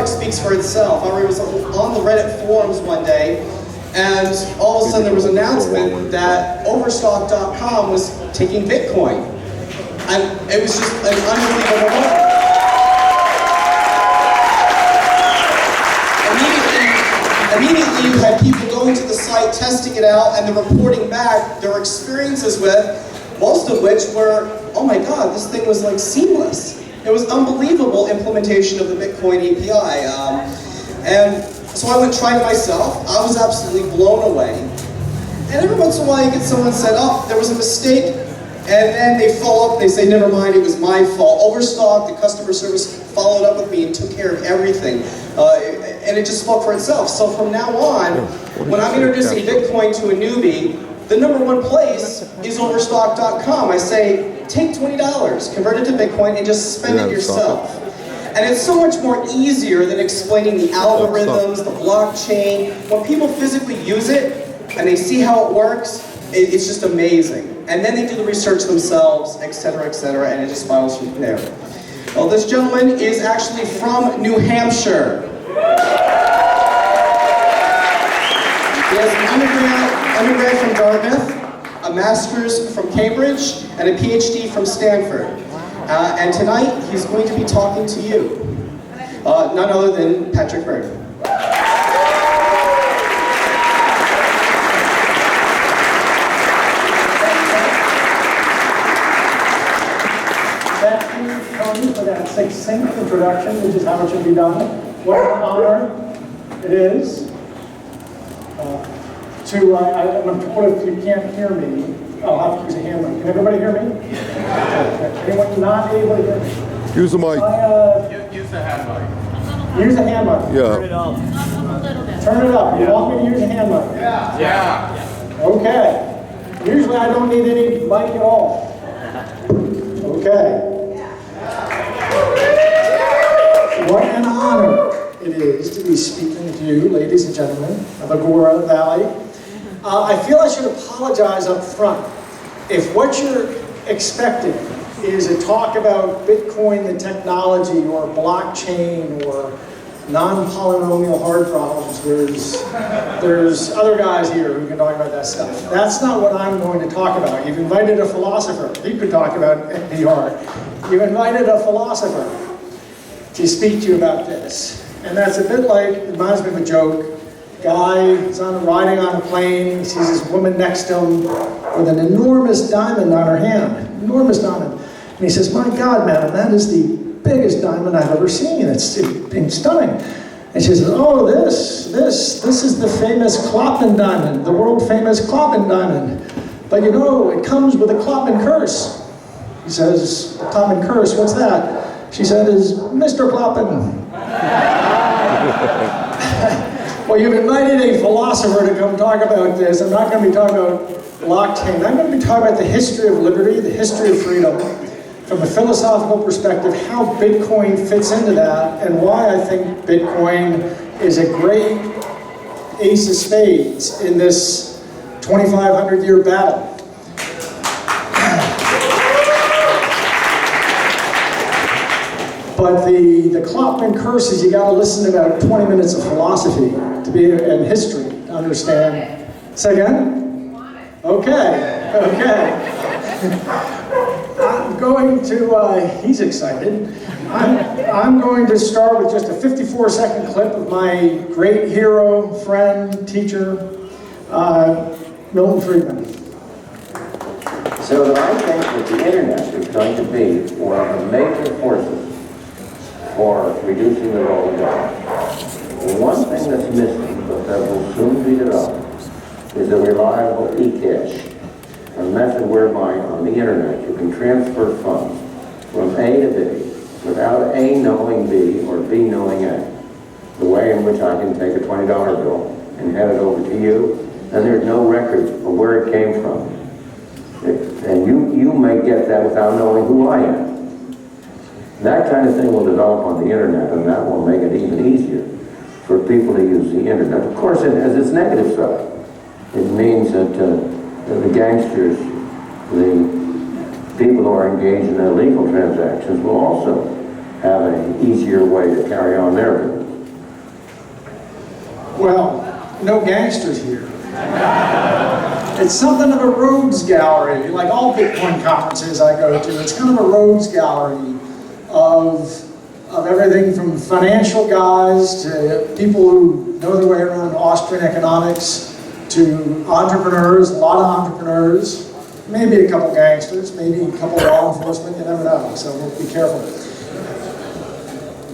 product speaks for itself. I was on the Reddit forums one day, and all of a sudden there was an announcement that Overstock.com was taking Bitcoin. And it was just an unbelievable moment. Immediately you had people going to the site, testing it out, and they're reporting back their experiences with, most of which were, oh my god, this thing was like seamless. It was unbelievable implementation of the Bitcoin API. And so I went try it myself. I was absolutely blown away. And every once in a while you get someone said, oh, there was a mistake, and then they follow up, they say, never mind, it was my fault. Overstock, the customer service followed up with me and took care of everything. And it just spoke for itself. So from now on, when I'm introducing Bitcoin to a newbie, the #1 place is Overstock.com. I say, take $20, convert it to Bitcoin, and just spend it yourself. And it's so much more easier than explaining the algorithms, the blockchain. When people physically use it, and they see how it works, it's just amazing. And then they do the research themselves, et cetera, and it just spirals from there. Well, this gentleman is actually from New Hampshire. He has an undergrad from Dartmouth, a master's from Cambridge, and a PhD from Stanford. And tonight, he's going to be talking to you. None other than Patrick Byrne. Thank you, Tony, for that succinct introduction, which is how it should be done. What an honor it is I'm going to put, if you can't hear me, I'll have to use a hand mic. Can everybody hear me? Okay. Anyone not able to hear me? Use the mic. Use the hand mic. Use a hand mic. Yeah. Turn it up. Turn it up. You want me to use a hand mic? Yeah. Okay. Usually I don't need any mic at all. Okay. What an honor it is to be speaking to you, ladies and gentlemen of Agora Valley. I feel I should apologize up front. If what you're expecting is a talk about Bitcoin, the technology, or blockchain, or non-polynomial hard problems, there's other guys here who can talk about that stuff. That's not what I'm going to talk about. You've invited a philosopher. He could talk about NPR. You've invited a philosopher to speak to you about this. And that's a bit like, it reminds me of a joke. Guy is riding on a plane, he sees this woman next to him with an enormous diamond on her hand, enormous diamond. And he says, my God, madam, that is the biggest diamond I've ever seen. It's stunning. And she says, oh, this is the famous Kloppman diamond, the world famous Kloppman diamond. But you know, it comes with a Kloppman curse. He says, Kloppman curse, what's that? She said, is Mr. Kloppman. Well, you've invited a philosopher to come talk about this. I'm not going to be talking about blockchain. I'm going to be talking about the history of liberty, the history of freedom, from a philosophical perspective, how Bitcoin fits into that, and why I think Bitcoin is a great ace of spades in this 2,500-year battle. But the Kloppman curse is you got to listen to about 20 minutes of philosophy to be and history to understand. Say again? Okay. I'm going to, he's excited. I'm going to start with just a 54-second clip of my great hero, friend, teacher, Milton Friedman. So that I think that the internet is going to be one of the major forces for reducing the role of God. One thing that's missing, but that will soon be developed, is a reliable e-cash, a method whereby on the internet you can transfer funds from A to B without A knowing B or B knowing A. The way in which I can take a $20 bill and hand it over to you, and there's no record of where it came from. And you may get that without knowing who I am. That kind of thing will develop on the internet, and that will make it even easier for people to use the internet. Of course, it has its negative side. It means that the gangsters, the people who are engaged in illegal transactions will also have an easier way to carry on their business. no gangsters here. It's something of a rogues gallery, like all Bitcoin conferences I go to. It's kind of a rogues gallery of everything from financial guys to people who know their way around Austrian economics to entrepreneurs, a lot of entrepreneurs, maybe a couple gangsters, maybe a couple law enforcement, you never know, so we'll be careful.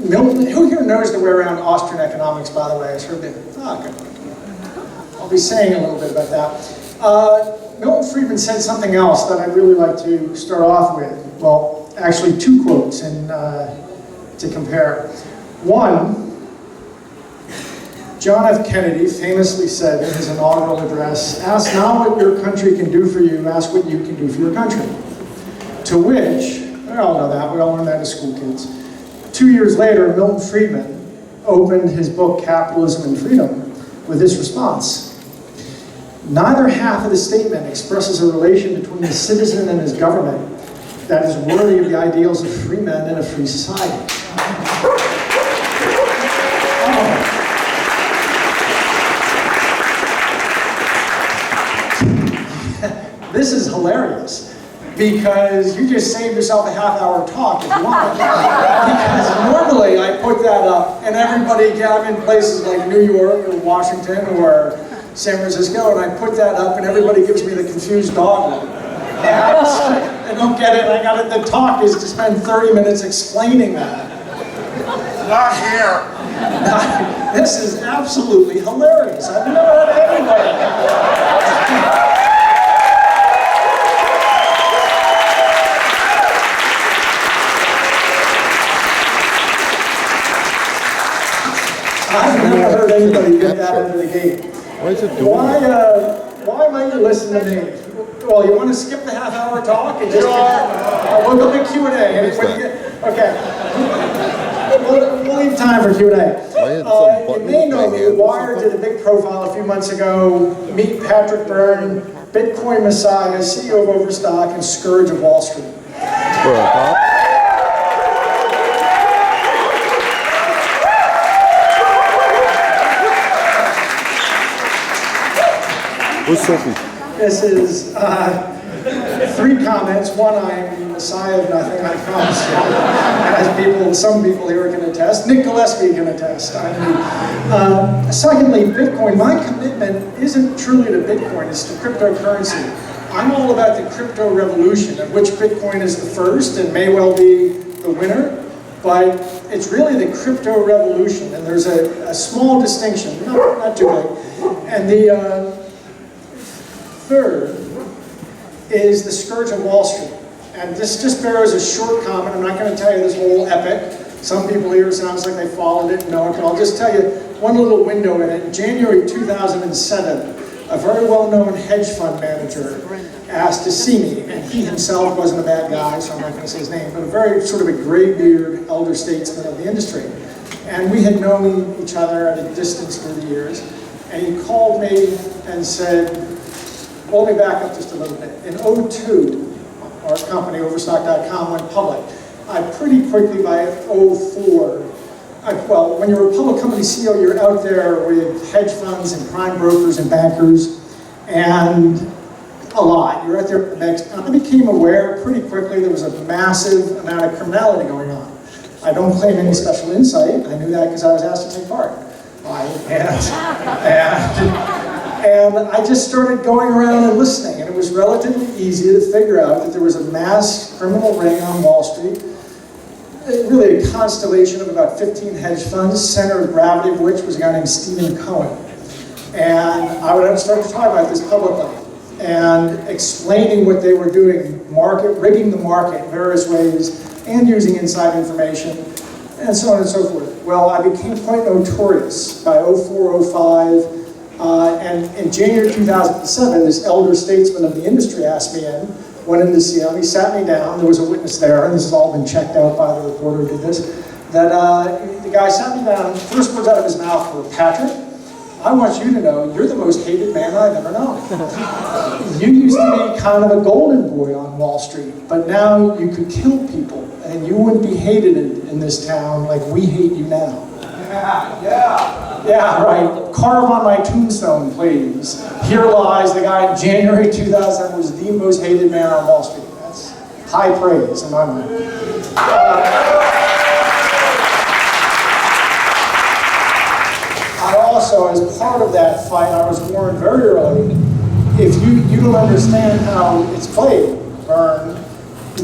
Milton, who here knows their way around Austrian economics, by the way? It's heard that. Oh, good. I'll be saying a little bit about that. Milton Friedman said something else that I'd really like to start off with. Well, actually two quotes to compare. One, John F. Kennedy famously said in his inaugural address, "Ask not what your country can do for you, ask what you can do for your country." To which, we all know that, we all learned that as school kids. 2 years later, Milton Friedman opened his book, Capitalism and Freedom, with this response: "Neither half of the statement expresses a relation between the citizen and his government that is worthy of the ideals of free men in a free society." This is hilarious, because you just saved yourself a half-hour talk if you want. Because normally I put that up and everybody, I'm in places like New York or Washington or San Francisco, and I put that up and everybody gives me the confused dog look. I don't get it, the talk is to spend 30 minutes explaining that. Not here. This is absolutely hilarious. I've never had anybody. I've never heard anybody get that out of the gate. Why is it doing that? Why might you listen to me? Well, you want to skip the half-hour talk and just we'll go to Q&A. Okay. We'll leave time for Q&A. You may know me. Wired did a big profile a few months ago. Meet Patrick Byrne, Bitcoin Messiah, CEO of Overstock, and Scourge of Wall Street. For a pop? Where's Sophie? This is 3 comments. One, I'm the Messiah of nothing, I promise you. As some people here can attest. Nick Gillespie can attest. Secondly, Bitcoin. My commitment isn't truly to Bitcoin, it's to cryptocurrency. I'm all about the crypto revolution, of which Bitcoin is the first and may well be the winner. But it's really the crypto revolution, and there's a small distinction, not too big. And the third is the Scourge of Wall Street. And this just bears a short comment. I'm not going to tell you this whole epic. Some people here, it sounds like they followed it. No, I'll just tell you one little window in it. In January 2007, a very well-known hedge fund manager asked to see me. And he himself wasn't a bad guy, so I'm not going to say his name, but a very sort of a gray-beard elder statesman of the industry. And we had known each other at a distance through the years. And he called me and said, well, let me back up just a little bit. In 2002, our company, Overstock.com, went public. Pretty quickly by 2004, well, when you're a public company CEO, you're out there with hedge funds and prime brokers and bankers, and a lot. You're out there with the next. I became aware pretty quickly there was a massive amount of criminality going on. I don't claim any special insight. I knew that because I was asked to take part. And I just started going around and listening, and it was relatively easy to figure out that there was a mass criminal ring on Wall Street, really a constellation of about 15 hedge funds, center of gravity of which was a guy named Stephen Cohen. And I would have to start to talk about this publicly and explaining what they were doing, rigging the market in various ways, and using inside information, and so on and so forth. Well, I became quite notorious by 2004, 2005, and in January 2007, this elder statesman of the industry asked me in, went in to see him, he sat me down, there was a witness there, and this has all been checked out by the reporter who did this, that the guy sat me down, first words out of his mouth were, "Patrick, I want you to know you're the most hated man I've ever known. You used to be kind of a golden boy on Wall Street, but now you could kill people, and you wouldn't be hated in this town like we hate you now." Yeah. Yeah, right. Carve on my tombstone, please. Here lies the guy in January 2000 was the most hated man on Wall Street. That's high praise in my mind. I also, as part of that fight, I was warned very early, if you don't understand how it's played, Byrne,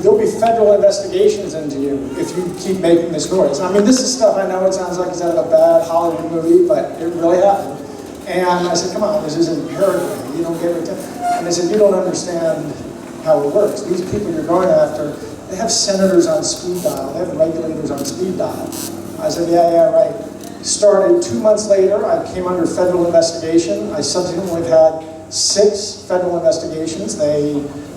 there'll be federal investigations into you if you keep making this noise. I mean, this is stuff I know it sounds like it's out of a bad Hollywood movie, but it really happened. And I said, come on, this isn't Paraguay. You don't get it. And they said, you don't understand how it works. These people you're going after, they have senators on speed dial. They have regulators on speed dial. I said, yeah, right. Started 2 months later, I came under federal investigation. I subsequently have had 6 federal investigations.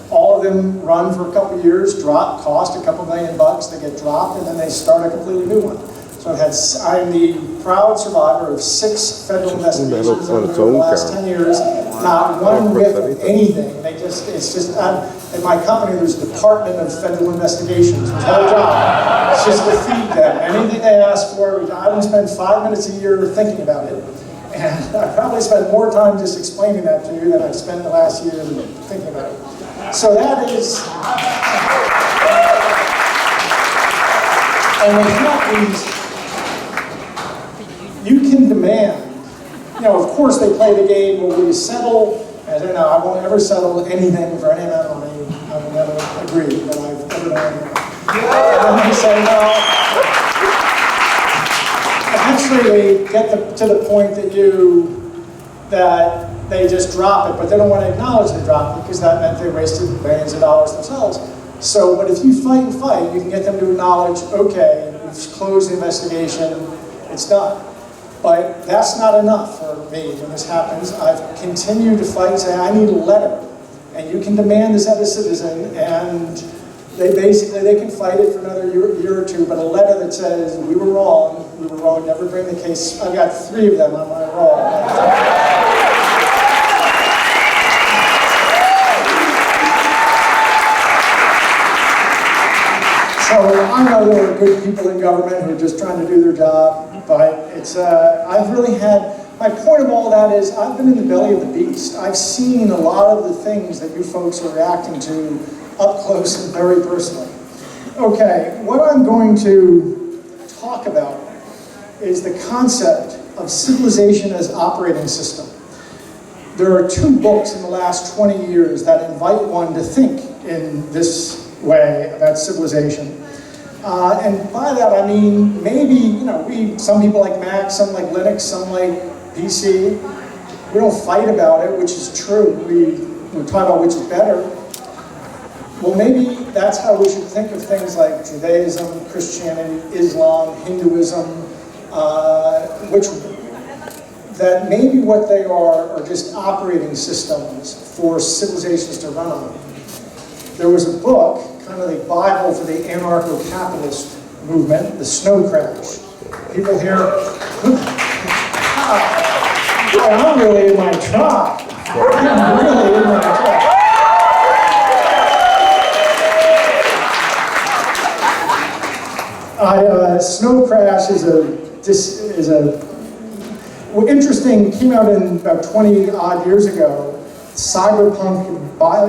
All of them run for a couple of years, cost a couple $1 million, they get dropped, and then they start a completely new one. So I'm the proud survivor of 6 federal investigations over the last 10 years. Not one whiff of anything. It's just, in my company, there's a department of federal investigations. There's whole job. It's just to feed them. Anything they ask for, I don't spend 5 minutes a year thinking about it. And I probably spend more time just explaining that to you than I've spent the last year thinking about it. So that is, and with these, you can demand, of course they play the game, will we settle? As I know, I won't ever settle anything for any amount of money. I will never agree that I've ever done anything. And then you say, no. Eventually they get to the point that they just drop it, but they don't want to acknowledge they dropped it because that meant they wasted billions of dollars themselves. So, but if you fight and fight, you can get them to acknowledge, okay, we've closed the investigation, it's done. But that's not enough for me when this happens. I've continued to fight and say, I need a letter. And you can demand this as a citizen, and they can fight it for another year or two, but a letter that says, we were wrong, never bring the case. I've got 3 of them on my wall. So I know there are good people in government who are just trying to do their job, but I've really had, my point of all that is I've been in the belly of the beast. I've seen a lot of the things that you folks are reacting to up close and very personally. Okay, what I'm going to talk about is the concept of civilization as operating system. There are 2 books in the last 20 years that invite one to think in this way about civilization. And by that I mean maybe, some people like Mac, some like Linux, some like PC. We don't fight about it, which is true. We talk about which is better. Well, maybe that's how we should think of things like Judaism, Christianity, Islam, Hinduism, that maybe what they are just operating systems for civilizations to run on. There was a book, kind of the Bible for the anarcho-capitalist movement, The Snow Crash. People here, I'm really in my tribe. I'm really in my tribe. Snow Crash is interesting, came out in about 20 odd years ago. Cyberpunk,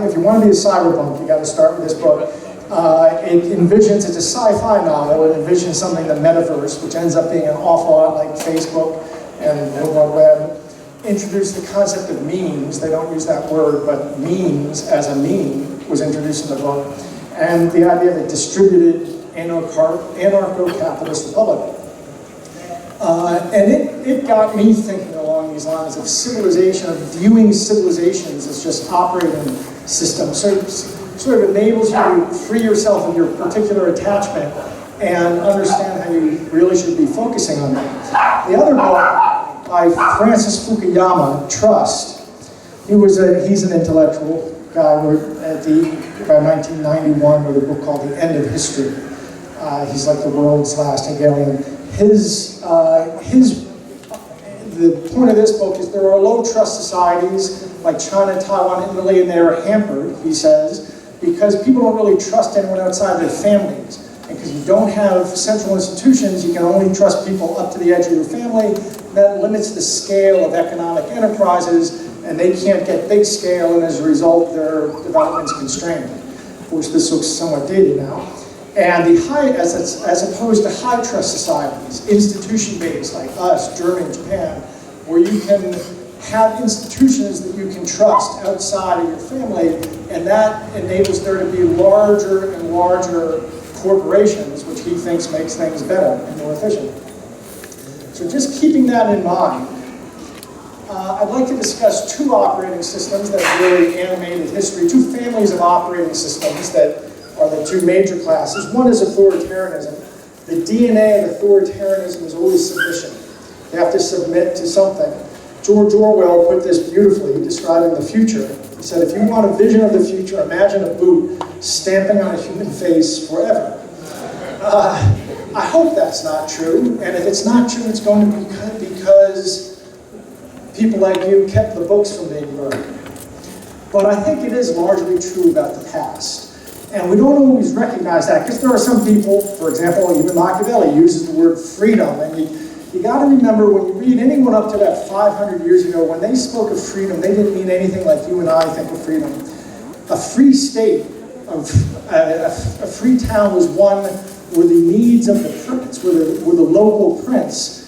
if you want to be a cyberpunk, you got to start with this book. It envisions, it's a sci-fi novel, it envisions something, the metaverse, which ends up being an awful lot like Facebook and the World Wide Web. Introduced the concept of memes, they don't use that word, but memes as a meme was introduced in the book. And the idea of a distributed anarcho-capitalist republic. And it got me thinking along these lines of civilization, of viewing civilizations as just operating systems. So it sort of enables you to free yourself of your particular attachment and understand how you really should be focusing on that. The other book by Francis Fukuyama, Trust, he's an intellectual guy, wrote by 1991 wrote a book called The End of History. He's like the world's last Hegelian. The point of this book is there are low trust societies like China, Taiwan, Italy, and they are hampered, he says, because people don't really trust anyone outside their families. And because you don't have central institutions, you can only trust people up to the edge of your family. That limits the scale of economic enterprises, and they can't get big scale, and as a result, their development's constrained. Of course, this looks somewhat dated now. And the high, as opposed to high trust societies, institution-based like us, Germany, Japan, where you can have institutions that you can trust outside of your family, and that enables there to be larger and larger corporations, which he thinks makes things better and more efficient. So just keeping that in mind, I'd like to discuss two operating systems that have really animated history, two families of operating systems that are the two major classes. One is authoritarianism. The DNA of authoritarianism is always submission. You have to submit to something. George Orwell put this beautifully, describing the future. He said, if you want a vision of the future, imagine a boot stamping on a human face forever. I hope that's not true, and if it's not true, it's going to be because people like you kept the books from being burned. But I think it is largely true about the past. And we don't always recognize that, because there are some people, for example, even Machiavelli uses the word freedom, and you got to remember when you read anyone up to about 500 years ago, when they spoke of freedom, they didn't mean anything like you and I think of freedom. A free state, a free town was one where the needs of the prince, where the local prince,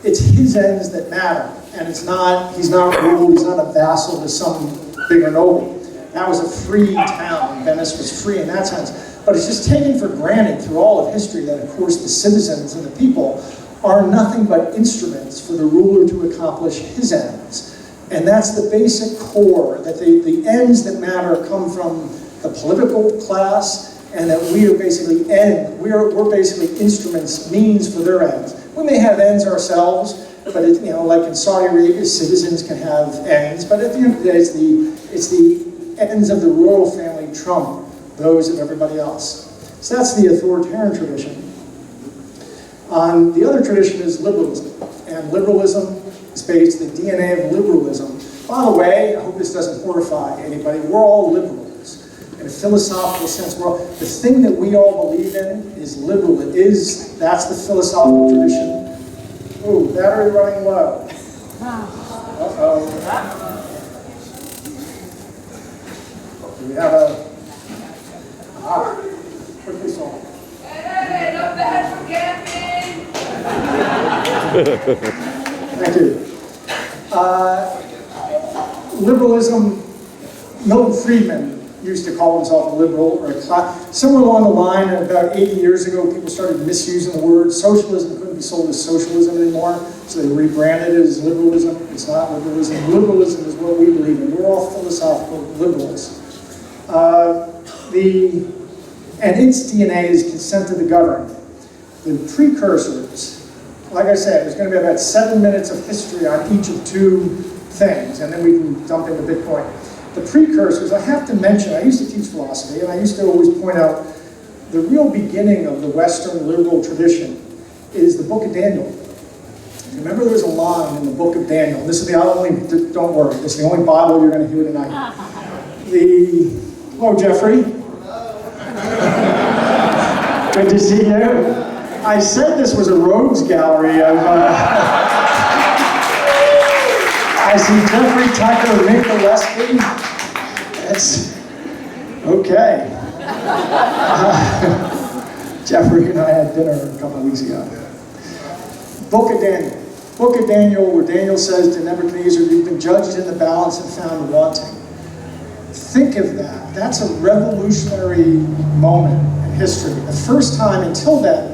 it's his ends that matter, and he's not ruled, he's not a vassal to some bigger noble. That was a free town. Venice was free in that sense. But it's just taken for granted through all of history that, of course, the citizens and the people are nothing but instruments for the ruler to accomplish his ends. And that's the basic core, that the ends that matter come from the political class, and that we are basically we're basically instruments, means for their ends. We may have ends ourselves, but like in Saudi Arabia, citizens can have ends, but at the end of the day, it's the ends of the royal family trump those of everybody else. So that's the authoritarian tradition. The other tradition is liberalism, and liberalism is based, the DNA of liberalism. By the way, I hope this doesn't horrify anybody, we're all liberals. In a philosophical sense, the thing that we all believe in is liberal. That's the philosophical tradition. Ooh, battery running low. Uh-oh. Do we have a... quickly solve. Hey, not bad for camping! Thank you. Liberalism, Milton Friedman used to call himself a liberal, or somewhere along the line, about 80 years ago, people started misusing the word. Socialism couldn't be sold as socialism anymore, so they rebranded it as liberalism. It's not liberalism. Liberalism is what we believe in. We're all philosophical liberals. And its DNA is consent to the governed. The precursors, like I said, there's going to be about 7 minutes of history on each of two things, and then we can jump into Bitcoin. The precursors, I have to mention, I used to teach philosophy, and I used to always point out the real beginning of the Western liberal tradition is the book of Daniel. Remember, there's a line in the book of Daniel. This is the only, don't worry, this is the only Bible you're going to hear tonight. Hello, Jeffrey. Good to see you. I said this was a rogues gallery of... I see Jeffrey Tucker, Nick Gillespie. That's okay. Jeffrey and I had dinner a couple of weeks ago. Book of Daniel. Book of Daniel, where Daniel says to Nebuchadnezzar, you've been judged in the balance and found wanting. Think of that. That's a revolutionary moment in history. The first time until then,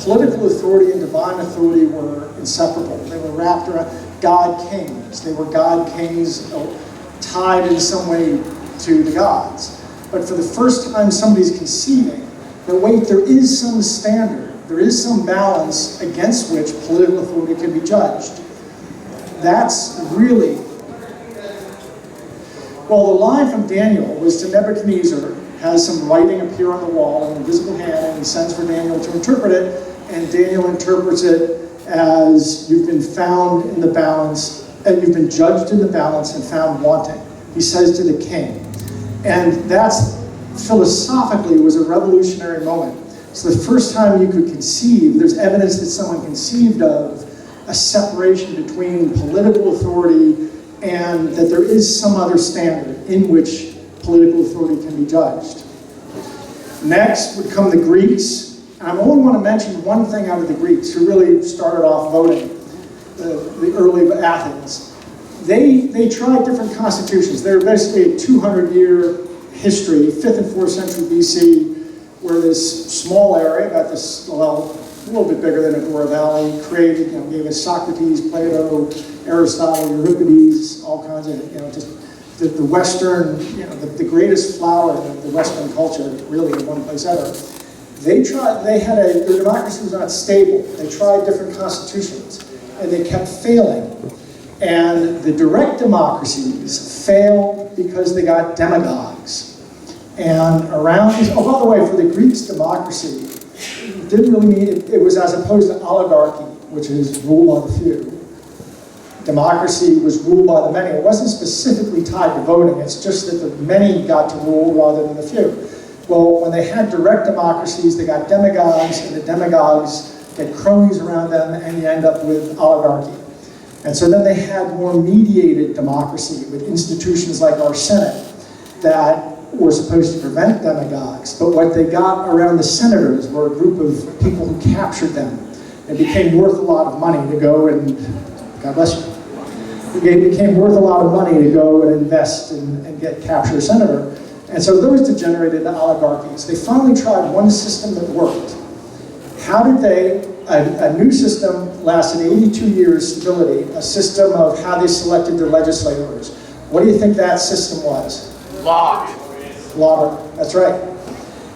political authority and divine authority were inseparable. They were wrapped around God kings. They were God kings tied in some way to the gods. But for the first time, somebody's conceiving that, wait, there is some standard, there is some balance against which political authority can be judged. That's really... Well, the line from Daniel was to Nebuchadnezzar, has some writing appear on the wall, an invisible hand, and he sends for Daniel to interpret it, and Daniel interprets it as you've been found in the balance, and you've been judged in the balance and found wanting. He says to the king. And that's, philosophically, was a revolutionary moment. So the first time you could conceive, there's evidence that someone conceived of a separation between political authority and that there is some other standard in which political authority can be judged. Next would come the Greeks. And I only want to mention one thing out of the Greeks who really started off voting, the early Athens. They tried different constitutions. They're basically a 200-year history, 5th and 4th century BC, where this small area, about this, well, a little bit bigger than Agora Valley, created, gave us Socrates, Plato, Aristotle, Euripides, all kinds of, just the Western, the greatest flower of the Western culture, really in one place ever. Their democracy was not stable. They tried different constitutions, and they kept failing. And the direct democracies failed because they got demagogues. And around these, oh, by the way, for the Greeks, democracy didn't really mean, it was as opposed to oligarchy, which is rule by the few. Democracy was ruled by the many. It wasn't specifically tied to voting. It's just that the many got to rule rather than the few. Well, when they had direct democracies, they got demagogues, and the demagogues get cronies around them, and you end up with oligarchy. And so then they had more mediated democracy with institutions like our Senate that were supposed to prevent demagogues. But what they got around the senators were a group of people who captured them. It became worth a lot of money to go and, God bless you, it became worth a lot of money to go and invest and capture a senator. And so those degenerated into oligarchies. They finally tried one system that worked. How did they? A new system lasted 82 years stability, a system of how they selected their legislators. What do you think that system was? Law. That's right.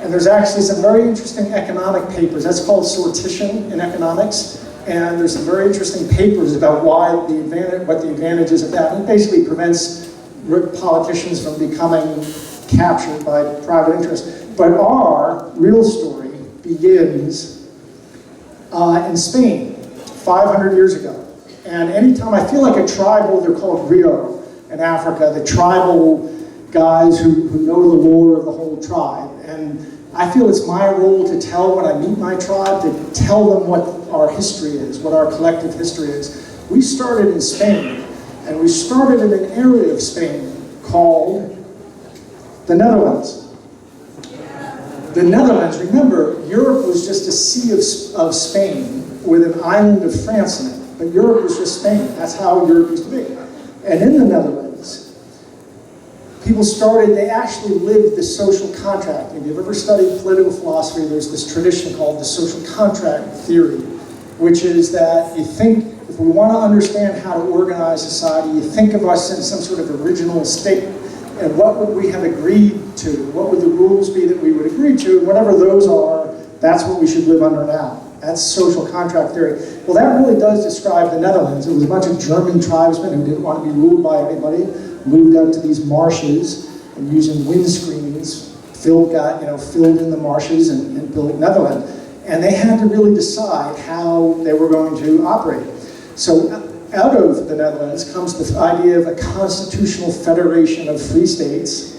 And there's actually some very interesting economic papers. That's called sortition in economics. And there's some very interesting papers about what the advantages of that. It basically prevents politicians from becoming captured by private interest. But our real story begins in Spain, 500 years ago. And anytime I feel like a tribal, they're called Rio in Africa, the tribal guys who know the lore of the whole tribe. And I feel it's my role to tell when I meet my tribe, to tell them what our history is, what our collective history is. We started in Spain, and we started in an area of Spain called the Netherlands. The Netherlands, remember, Europe was just a sea of Spain with an island of France in it. But Europe was just Spain. That's how Europe used to be. And in the Netherlands, people they actually lived the social contract. If you've ever studied political philosophy, there's this tradition called the social contract theory, which is that you think, if we want to understand how to organize society, you think of us in some sort of original state. And what would we have agreed to? What would the rules be that we would agree to? And whatever those are, that's what we should live under now. That's social contract theory. Well, that really does describe the Netherlands. It was a bunch of German tribesmen who didn't want to be ruled by anybody, moved out to these marshes and using windscreens, filled in the marshes and built Netherlands. And they had to really decide how they were going to operate. So out of the Netherlands comes the idea of a constitutional federation of free states.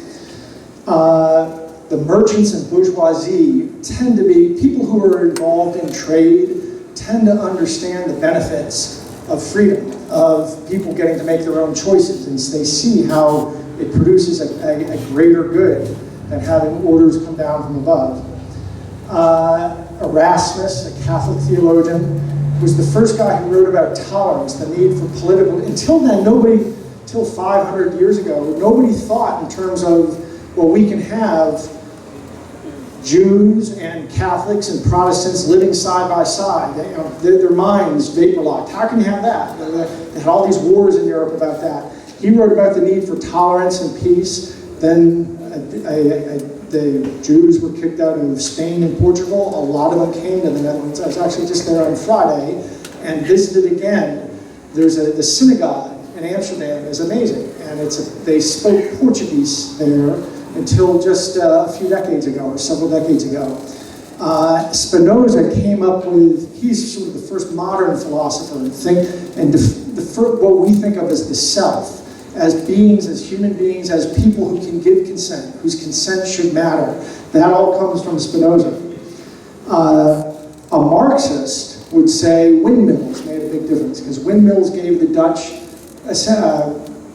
The merchants and bourgeoisie tend to be people who are involved in trade, tend to understand the benefits of freedom, of people getting to make their own choices, and they see how it produces a greater good than having orders come down from above. Erasmus, a Catholic theologian, was the first guy who wrote about tolerance, the need for political. Until then, until 500 years ago, nobody thought in terms of, well, we can have Jews and Catholics and Protestants living side by side. Their minds vapor-locked. How can you have that? They had all these wars in Europe about that. He wrote about the need for tolerance and peace. Then the Jews were kicked out of Spain and Portugal. A lot of them came to the Netherlands. I was actually just there on Friday and visited again. The synagogue in Amsterdam is amazing, and they spoke Portuguese there until just a few decades ago, or several decades ago. Spinoza came up with, he's sort of the first modern philosopher, what we think of as the self, as beings, as human beings, as people who can give consent, whose consent should matter. That all comes from Spinoza. A Marxist would say windmills made a big difference because windmills gave the Dutch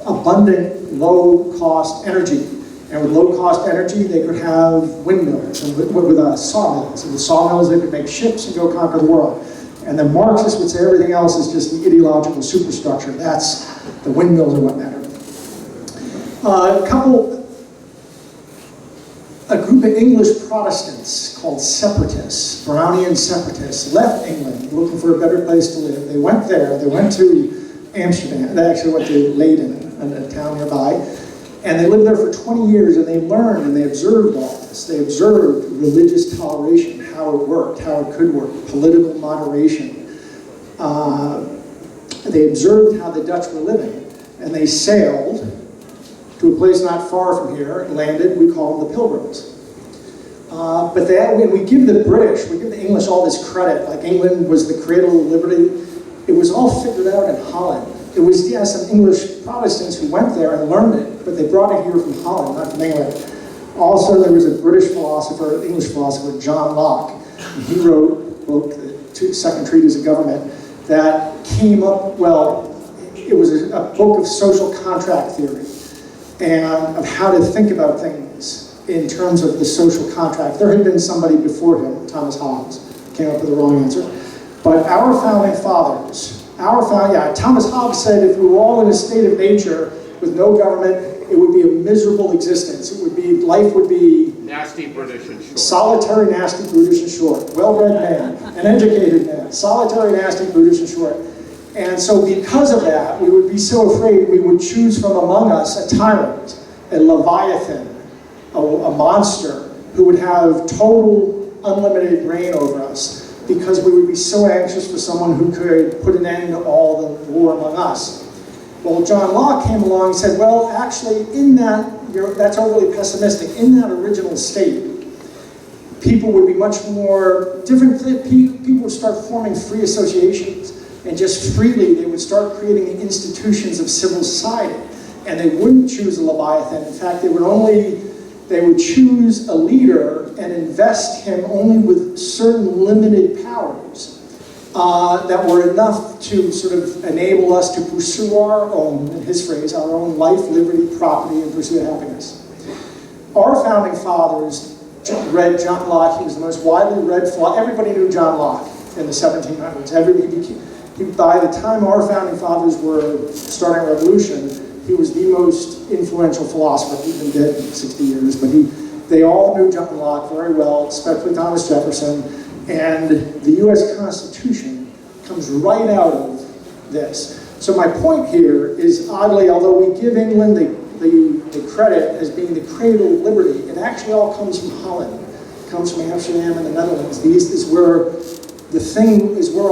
abundant, low-cost energy. And with low-cost energy, they could have windmills, and with sawmills. And with sawmills, they could make ships and go conquer the world. And the Marxists would say everything else is just the ideological superstructure. That's the windmills are what matter. A group of English Protestants called separatists, Brownian separatists, left England looking for a better place to live. They went there, they went to Amsterdam, they actually went to Leiden, a town nearby, and they lived there for 20 years and they learned and they observed all this. They observed religious toleration, how it worked, how it could work, political moderation. They observed how the Dutch were living, and they sailed to a place not far from here, landed. We call them the Pilgrims. But when we give the British, we give the English all this credit, like England was the cradle of liberty. It was all figured out in Holland. It was, some English Protestants who went there and learned it, but they brought it here from Holland, not from England. Also, there was a British philosopher, English philosopher, John Locke. He wrote a book, the Second Treatise of Government, that came up, it was a book of social contract theory and of how to think about things in terms of the social contract. There had been somebody before him, Thomas Hobbes, came up with the wrong answer. But our founding fathers, Thomas Hobbes said if we were all in a state of nature with no government, it would be a miserable existence. Life would be Nasty, British, and short. Solitary, nasty, brutish, and short. Well-read man, an educated man. Solitary, nasty, brutish, and short. And so because of that, we would be so afraid we would choose from among us a tyrant, a leviathan, a monster who would have total unlimited reign over us because we would be so anxious for someone who could put an end to all the war among us. Well, John Locke came along and said, well, actually, that's overly pessimistic. In that original state, people would be much more different. People would start forming free associations, and just freely they would start creating the institutions of civil society. And they wouldn't choose a leviathan. In fact, they would choose a leader and invest him only with certain limited powers that were enough to sort of enable us to pursue our own, in his phrase, our own life, liberty, property, and pursuit of happiness. Our founding fathers read John Locke. He was the most widely read philosopher. Everybody knew John Locke in the 1700s. By the time our founding fathers were starting a revolution, he was the most influential philosopher. He'd been dead 60 years, but they all knew John Locke very well, especially Thomas Jefferson. And the U.S. Constitution comes right out of this. So my point here is, oddly, although we give England the credit as being the cradle of liberty, it actually all comes from Holland. It comes from Amsterdam and the Netherlands. This is where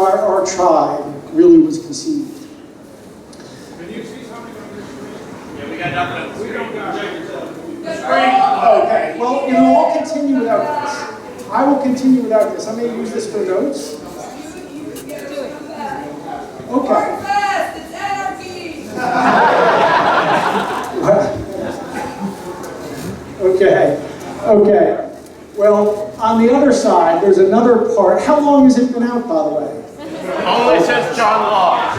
our tribe really was conceived. Can you see something on your screen? Yeah, we got nothing. We don't got Okay, well, I'll continue without this. I will continue without this. I may use this for notes. Okay. Porcfest, it's anarchy! Okay. Well, on the other side, there's another part. How long has it been out, by the way? Only since John Locke.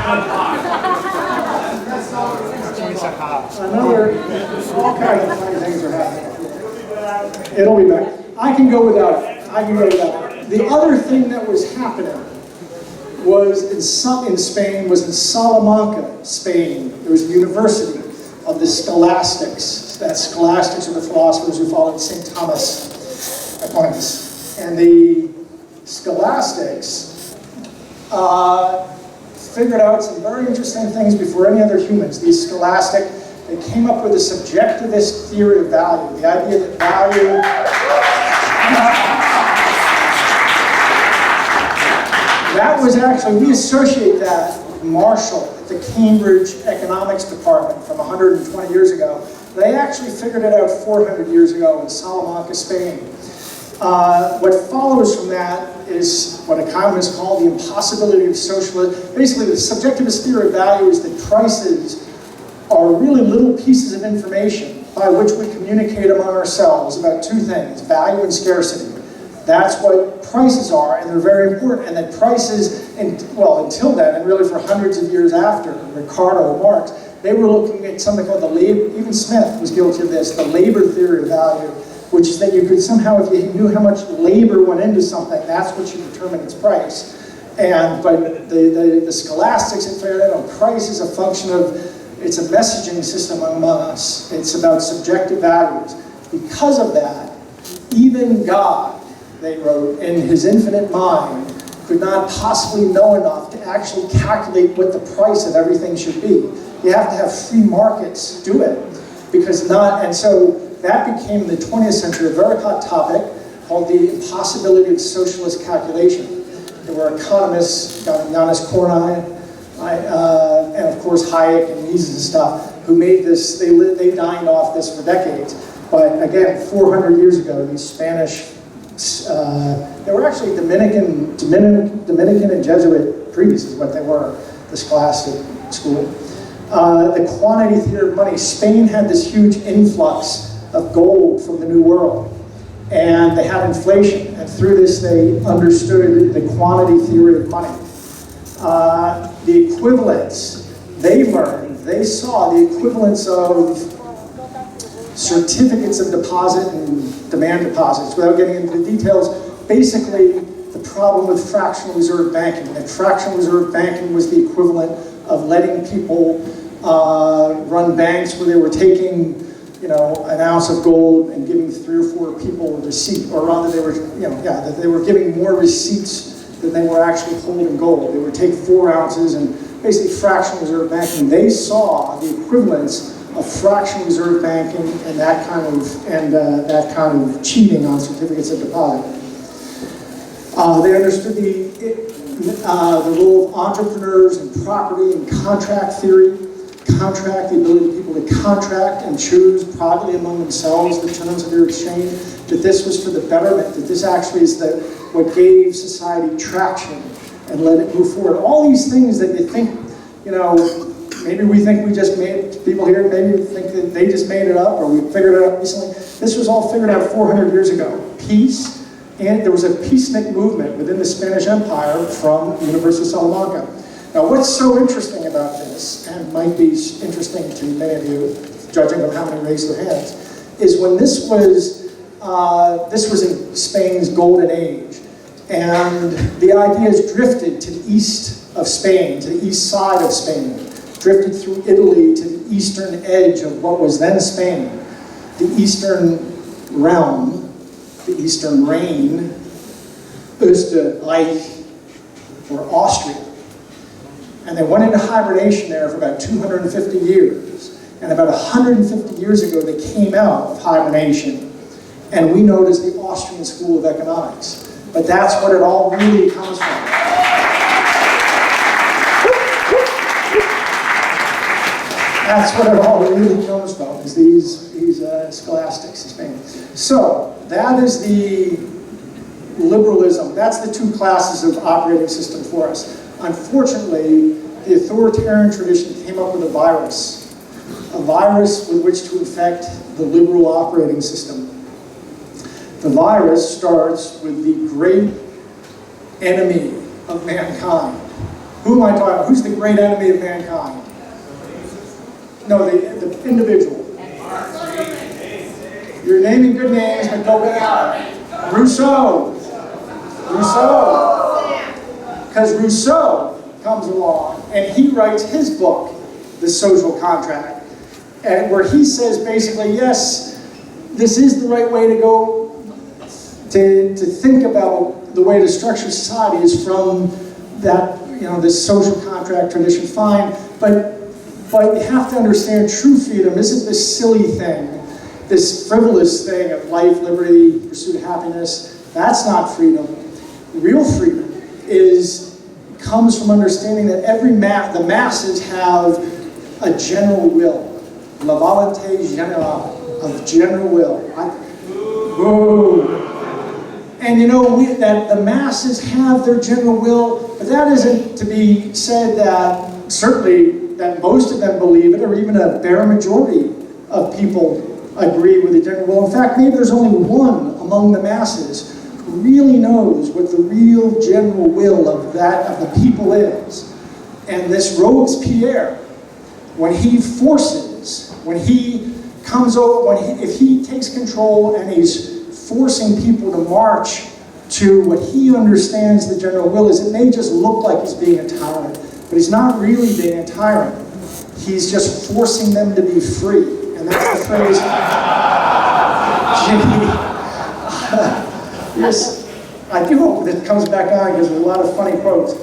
All kinds of funny things are happening. It'll be back. I can go without it. The other thing that was happening was in Spain, was in Salamanca, Spain. There was a university of the scholastics. That scholastics are the philosophers who followed St. Thomas Aquinas. And the scholastics figured out some very interesting things before any other humans. These scholastic, they came up with a subjectivist theory of value. The idea that value... That was actually, we associate that with Marshall at the Cambridge Economics Department from 120 years ago. They actually figured it out 400 years ago in Salamanca, Spain. What follows from that is what economists call the impossibility of socialism. Basically, the subjectivist theory of value is that prices are really little pieces of information by which we communicate among ourselves about two things, value and scarcity. That's what prices are, and they're very important. And that prices, well, until then, and really for hundreds of years after, Ricardo and Marx, they were looking at something called the labor, even Smith was guilty of this, the labor theory of value, which is that you could somehow, if you knew how much labor went into something, that's what should determine its price. But the scholastics had figured out price is a function of, it's a messaging system among us. It's about subjective values. Because of that, even God, they wrote, in his infinite mind, could not possibly know enough to actually calculate what the price of everything should be. You have to have free markets do it. And so that became in the 20th century a very hot topic called the impossibility of socialist calculation. There were economists, Janis Kornai, and of course Hayek and Mises and stuff, who made this, they dined off this for decades. But again, 400 years ago, these Spanish, they were actually Dominican and Jesuit priests is what they were, the scholastic school. The quantity theory of money. Spain had this huge influx of gold from the New World. And they had inflation, and through this they understood the quantity theory of money. The equivalence, they learned, they saw the equivalence of certificates of deposit and demand deposits. Without getting into the details, basically the problem with fractional reserve banking. That fractional reserve banking was the equivalent of letting people run banks where they were taking an ounce of gold and giving 3 or 4 people a receipt, or rather they were, that they were giving more receipts than they were actually holding gold. They would take 4 ounces, and basically fractional reserve banking. They saw the equivalence of fractional reserve banking and that kind of cheating on certificates of deposit. They understood the role of entrepreneurs and property and contract theory. The ability of people to contract and choose privately among themselves the terms of their exchange, that this was for the betterment, that this actually is what gave society traction and let it move forward. All these things that you think, maybe we think we just made, people here maybe think that they just made it up or we figured it out recently. This was all figured out 400 years ago. Peace, and there was a peacenik movement within the Spanish Empire from the University of Salamanca. Now, what's so interesting about this, and might be interesting to many of you, judging on how many raised their hands, is when this was in Spain's golden age, and the ideas drifted to the east of Spain, to the east side of Spain, drifted through Italy to the eastern edge of what was then Spain, the eastern realm, the eastern reign, Österreich, or Austria. And they went into hibernation there for about 250 years. And about 150 years ago, they came out of hibernation. And we know it as the Austrian School of Economics. But that's what it all really comes from. That's what it all really comes from, is these scholastics in Spain. So, that is the liberalism. That's the 2 classes of operating system for us. Unfortunately, the authoritarian tradition came up with a virus with which to infect the liberal operating system. The virus starts with the great enemy of mankind. Who am I talking about? Who's the great enemy of mankind? No, the individual. You're naming good names, but don't get out. Rousseau. Because Rousseau comes along and he writes his book, The Social Contract, and where he says basically, yes, this is the right way to go to think about the way to structure society is from that, this social contract tradition, fine, but you have to understand true freedom isn't this silly thing, this frivolous thing of life, liberty, pursuit of happiness. That's not freedom. Real freedom comes from understanding that the masses have a general will, la volonté générale, of general will. And that the masses have their general will, but that isn't to be said that certainly that most of them believe it, or even a bare majority of people agree with the general will. In fact, maybe there's only one among the masses really knows what the real general will of the people is. And this Robespierre, when he forces, when he comes over, if he takes control and he's forcing people to march to what he understands the general will is, it may just look like he's being a tyrant, but he's not really being a tyrant. He's just forcing them to be free. And that's the phrase. Yes, I do hope that it comes back on because there's a lot of funny quotes.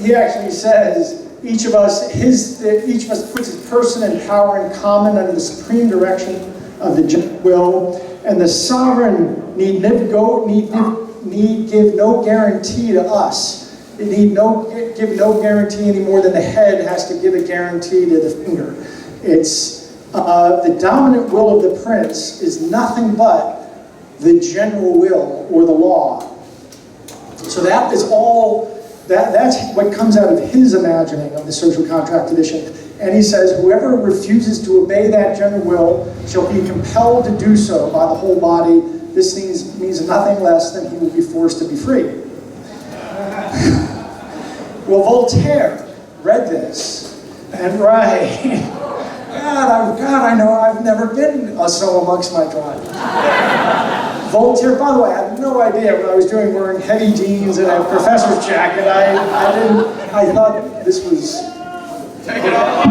He actually says, each of us puts his person and power in common under the supreme direction of the general will, and the sovereign need give no guarantee to us. It need give no guarantee any more than the head has to give a guarantee to the finger. It's the dominant will of the prince is nothing but the general will or the law. So that is all. That's what comes out of his imagining of the social contract tradition. And he says, whoever refuses to obey that general will shall be compelled to do so by the whole body. This means nothing less than he will be forced to be free. Well, Voltaire read this, and right, God, I know I've never been so amongst my tribe. Voltaire, by the way, I had no idea what I was doing wearing heavy jeans and a professor's jacket. I thought this was... Take it off.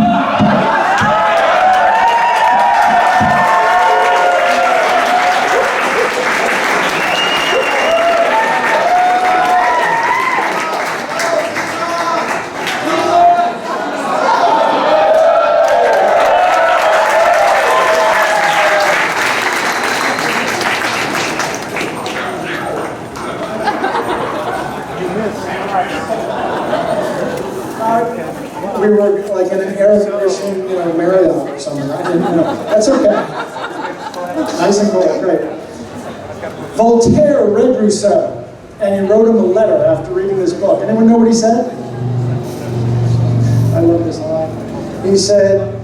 We were like in an air conditioned, Marriott or something. I didn't know. That's okay. Nice and cold, great. Voltaire read Rousseau, and he wrote him a letter after reading this book. Anyone know what he said? I love this line. He said,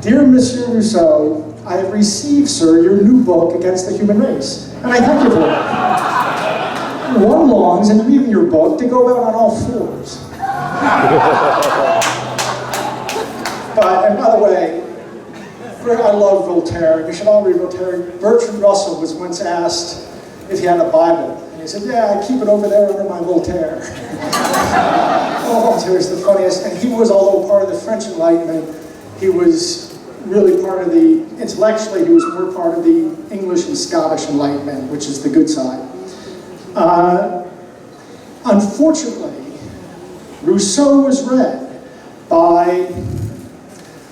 "Dear Monsieur Rousseau, I have received, sir, your new book against the human race, and I thank you for it. One longs in reading your book to go out on all fours." And by the way, I love Voltaire. You should all read Voltaire. Bertrand Russell was once asked if he had a Bible. And he said, "Yeah, I keep it over there under my Voltaire." Oh, Voltaire's the funniest. And he was, although part of the French Enlightenment, he was really part of intellectually, he was more part of the English and Scottish Enlightenment, which is the good side. Unfortunately, Rousseau was read by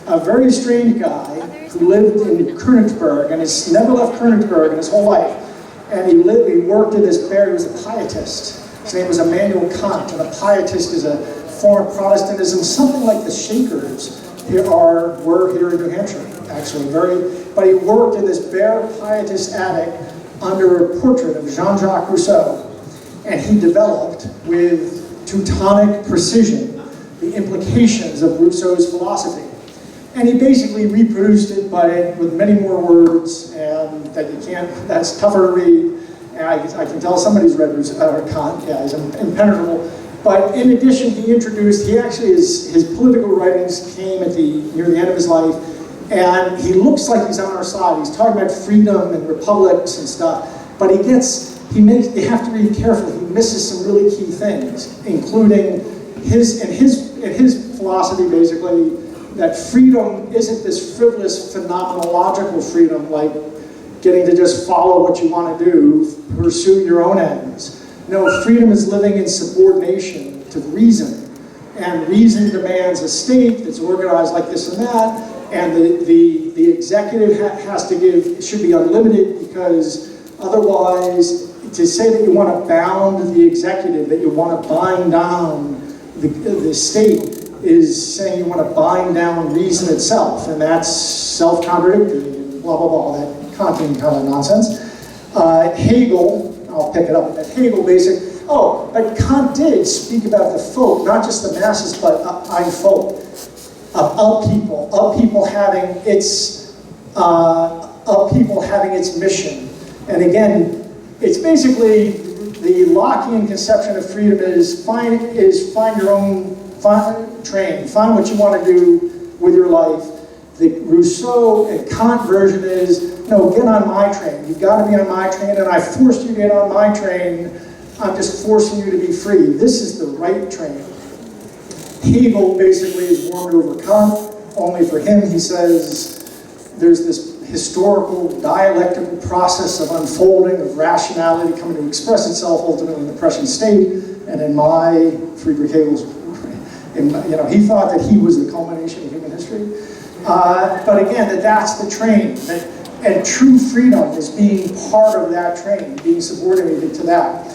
a very strange guy who lived in Königsberg and has never left Königsberg in his whole life. And he worked in this bear, he was a pietist. His name was Immanuel Kant, and a pietist is a form of Protestantism, something like the Shakers were here in New Hampshire, actually. But he worked in this bare pietist attic under a portrait of Jean-Jacques Rousseau. And he developed with Teutonic precision the implications of Rousseau's philosophy. And he basically reproduced it with many more words, and that's tougher to read. And I can tell somebody's read Kant, yeah, he's impenetrable. But in addition, his political writings came near the end of his life, and he looks like he's on our side. He's talking about freedom and republics and stuff, but you have to read carefully. He misses some really key things, including his philosophy, basically, that freedom isn't this frivolous, phenomenological freedom, like getting to just follow what you want to do, pursue your own ends. No, freedom is living in subordination to reason. And reason demands a state that's organized like this and that, and the executive should be unlimited, because otherwise, to say that you want to bound the executive, that you want to bind down the state, is saying you want to bind down reason itself, and that's self-contradictory, blah, blah, blah, that Kantian kind of nonsense. Hegel, I'll pick it up, but but Kant did speak about the folk, not just the masses, but ein Volk, of people having its mission. And again, it's basically the Lockean conception of freedom is find your own train, find what you want to do with your life. The Rousseau and Kant version is, no, get on my train. You've got to be on my train, and I forced you to get on my train. I'm just forcing you to be free. This is the right train. Hegel basically is warmed over Kant, only for him he says there's this historical, dialectical process of unfolding, of rationality coming to express itself ultimately in the present state, and in my, Friedrich Hegel's, he thought that he was the culmination of human history. But again, that's the train, and true freedom is being part of that train, being subordinated to that.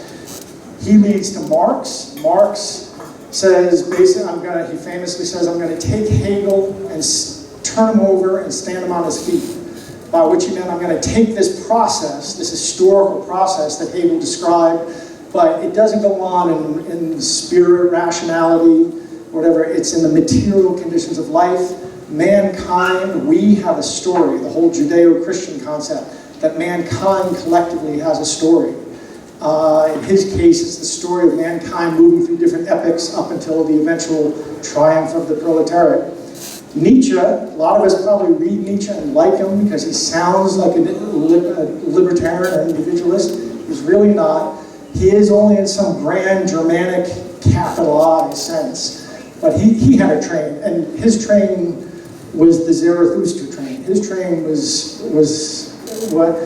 He leads to Marx. Marx says, basically, he famously says, I'm going to take Hegel and turn him over and stand him on his feet. By which he meant, I'm going to take this process, this historical process that Hegel described, but it doesn't go on in spirit, rationality, whatever. It's in the material conditions of life. Mankind, we have a story, the whole Judeo-Christian concept, that mankind collectively has a story. In his case, it's the story of mankind moving through different epochs up until the eventual triumph of the proletariat. Nietzsche, a lot of us probably read Nietzsche and like him because he sounds like a libertarian or individualist. He's really not. He is only in some grand Germanic capital I sense. But he had a train, and his train was the Zarathustra train. His train was what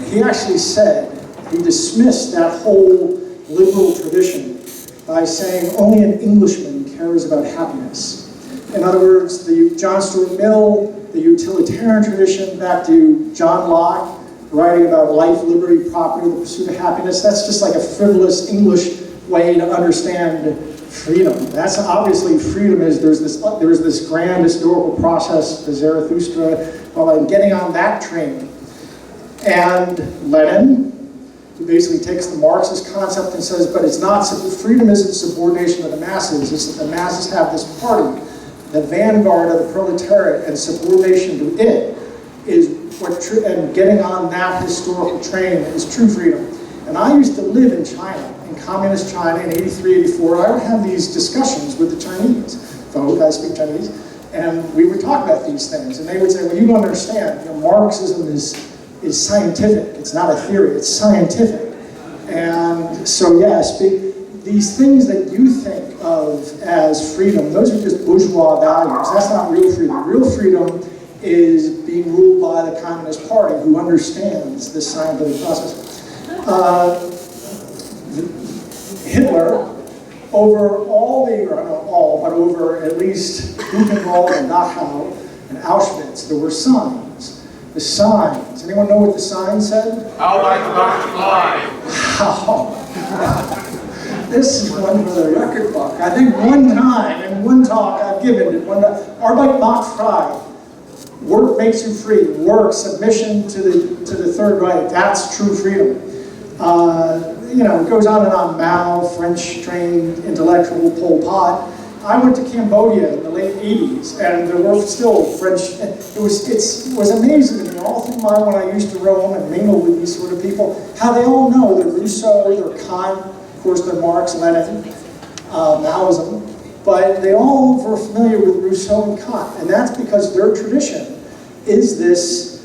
he actually said. He dismissed that whole liberal tradition by saying only an Englishman cares about happiness. In other words, the John Stuart Mill, the utilitarian tradition, back to John Locke, writing about life, liberty, property, the pursuit of happiness, that's just like a frivolous English way to understand freedom. That's obviously freedom is there is this grand historical process, the Zarathustra, well, I'm getting on that train. And Lenin, who basically takes the Marxist concept and says, but it's not, freedom isn't subordination of the masses, it's that the masses have this party, the vanguard of the proletariat, and subordination to it is what, and getting on that historical train is true freedom. And I used to live in China, in communist China in 83, 84. I would have these discussions with the Chinese folk, I speak Chinese, and we would talk about these things. And they would say, well, you don't understand, Marxism is scientific. It's not a theory, it's scientific. And so yes, these things that you think of as freedom, those are just bourgeois values. That's not real freedom. Real freedom is being ruled by the Communist Party, who understands this scientific process. Hitler, over all the, or not all, but over at least Buchenwald and Dachau and Auschwitz, there were signs. The signs. Anyone know what the sign said? How like the butterfly. Wow. This is one for the record book. I think one time, in one talk I've given it, Arbeit macht frei. Work makes you free. Work, submission to the Third Reich. That's true freedom. It goes on and on. Mao, French-trained intellectual, Pol Pot. I went to Cambodia in the late 80s, and there were still French. It was amazing to me all through when I used to roam and mingle with these sort of people, how they all know their Rousseau, their Kant, of course, their Marx, Lenin, Maoism, but they all were familiar with Rousseau and Kant, and that's because their tradition is this.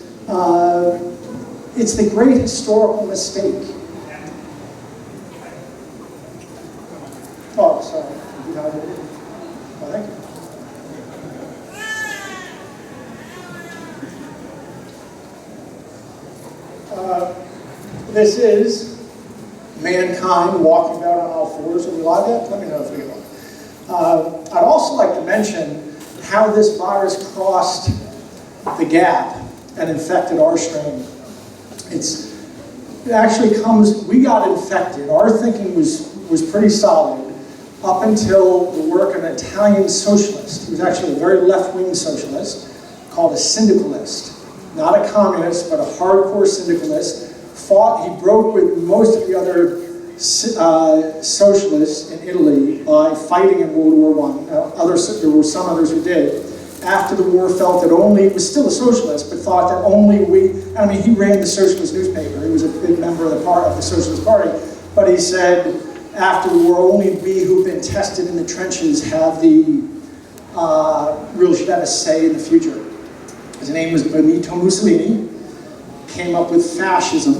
It's the great historical mistake. Oh, sorry. Oh, thank you. This is mankind walking about on all fours. Are we live yet? Let me know if we are. I'd also like to mention how this virus crossed the gap and infected our strain. It actually comes, we got infected. Our thinking was pretty solid up until the work of an Italian socialist. He was actually a very left-wing socialist called a syndicalist. Not a communist, but a hardcore syndicalist. He broke with most of the other socialists in Italy by fighting in World War I. There were some others who did. after the war felt that only, was still a socialist, but thought that only he ran the socialist newspaper. He was a big member of the Socialist Party, but he said, after the war, only we who've been tested in the trenches have the really should have a say in the future. His name was Benito Mussolini, came up with fascism.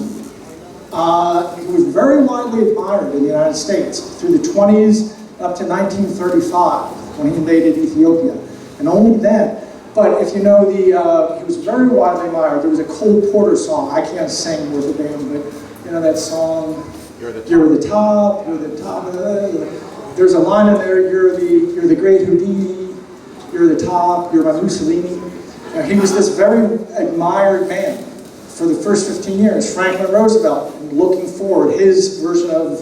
He was very widely admired in the United States through the 20s up to 1935 when he invaded Ethiopia. And only then, but if you know he was very widely admired. There was a Cole Porter song, I can't sing with the band, but you know that song, You're the top, you're the top. There's a line in there, you're the great Houdini, you're the top, you're my Mussolini. He was this very admired man for the first 15 years. Franklin Roosevelt, looking forward, his version of,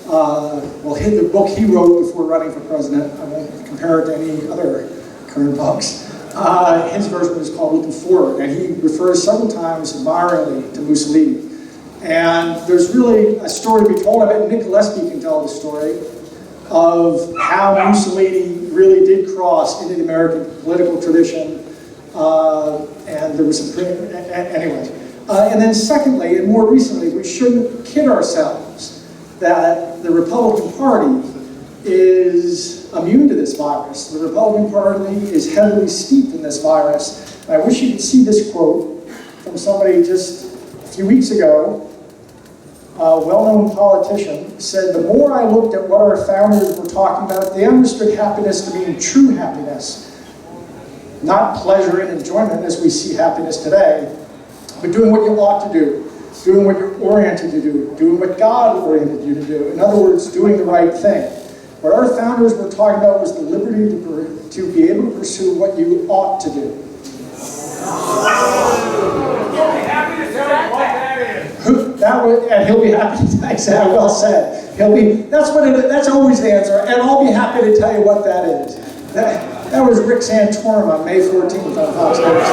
the book he wrote before running for president, I won't compare it to any other current books. His version was called Looking Forward, and he refers several times admiringly to Mussolini. And there's really a story to be told. I bet Nick Gillespie can tell the story of how Mussolini really did cross into the American political tradition. And there was some, anyway. And then secondly, and more recently, we shouldn't kid ourselves that the Republican Party is immune to this virus. The Republican Party is heavily steeped in this virus. And I wish you could see this quote from somebody just a few weeks ago. A well-known politician said, the more I looked at what our founders were talking about, they understood happiness to mean true happiness. Not pleasure and enjoyment as we see happiness today, but doing what you ought to do, doing what you're oriented to do, doing what God oriented you to do. In other words, doing the right thing. What our founders were talking about was the liberty to be able to pursue what you ought to do. You'll be happy to tell you what that is. And he'll be happy to say, well said. That's always the answer, and I'll be happy to tell you what that is. That was Rick Santorum on May 14th on Fox News.